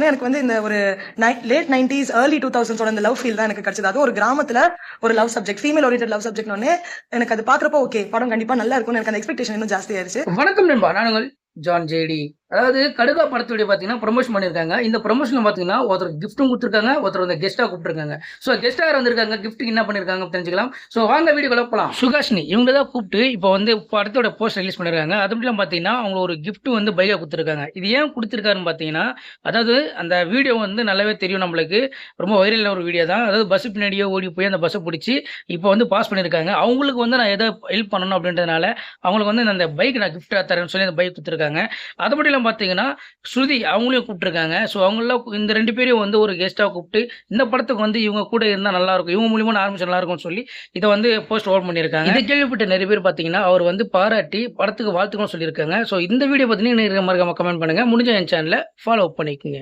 எனக்கு வந்து இந்த ஒரு லேட் 90s early 2000s இந்த லவ் ஃபீல் தான் எனக்கு கிடைச்சது. அதுவும் ஒரு கிராமத்துல ஒரு love subject, female oriented love சப்ஜெக்ட்னு எனக்கு அது பாக்குறப்போ ஓகே படம் கண்டிப்பா நல்லா இருக்கும்னு எனக்கு அந்த எக்ஸ்பெக்டேஷன் இன்னும் ஜாஸ்தி ஆயிருச்சு. வணக்கம் நண்பா, நானுங்கள் ஜான் ஜேடி. அதாவது கடுகா படத்துடைய பார்த்தீங்கன்னா ப்ரொமோஷன் பண்ணியிருக்காங்க. இந்த ப்ரொமோஷன்ல பார்த்தீங்கன்னா ஒருத்தர் கிஃப்ட்டும் கொடுத்துருக்காங்க, ஒருத்தர் வந்து கெஸ்ட்டாக கூப்பிட்டுருக்காங்க. ஸோ கெஸ்ட்டாக வந்திருக்காங்க, கிஃப்ட்டுக்கு என்ன பண்ணியிருக்காங்க தெரிஞ்சுக்கலாம். ஸோ வாங்க வீடியோக்குள்ள போகலாம். சுகாஷினி இவங்க தான் கூப்பிட்டு இப்போ வந்து படத்தோட போஸ்ட் ரிலீஸ் பண்ணிருக்காங்க. அது மட்டும் பார்த்தீங்கன்னா அவங்க ஒரு கிஃப்ட் வந்து பைக்காக கொடுத்துருக்காங்க. இது ஏன் கொடுத்துருக்காருன்னு பார்த்தீங்கன்னா, அதாவது அந்த வீடியோ வந்து நல்லாவே தெரியும் நம்மளுக்கு, ரொம்ப வைரலான ஒரு வீடியோ தான். அதாவது பஸ் பின்னாடியே ஓடி போய் அந்த பஸ்ஸை பிடிச்சி இப்போ வந்து பாஸ் பண்ணியிருக்காங்க. அவங்களுக்கு வந்து நான் எதை ஹெல்ப் பண்ணணும் அப்படின்றதுனால அவங்களுக்கு வந்து அந்த பைக் நான் கிஃப்ட்டாக தரேன்னு சொல்லி அந்த பைக் கொடுத்துருக்காங்க. அது மட்டும் இல்லாமல் பார்த்தீங்கன்னா ஸ்ருதி அவங்களையும் கூப்பிட்டுருக்காங்க. ஸோ அவங்களாம் இந்த 2 பேரையும் வந்து ஒரு கெஸ்ட்டாக கூப்பிட்டு இந்த படத்துக்கு வந்து இவங்க கூட இருந்தால் நல்லாயிருக்கும், இவங்க மூலியமாக ஆரம்பிச்சு நல்லாயிருக்கும்னு சொல்லி இதை வந்து போஸ்ட் ஓப்பன் பண்ணியிருக்காங்க. இதை கேள்விப்பட்ட நிறைய பேர் பார்த்தீங்கன்னா அவர் வந்து பாராட்டி படத்துக்கு வாழ்த்துக்களும் சொல்லியிருக்காங்க. ஸோ இந்த வீடியோ பார்த்தீங்கன்னா மறக்காம கமெண்ட் பண்ணுங்கள். முடிஞ்ச என் சேனலை ஃபாலோ பண்ணிக்கோங்க.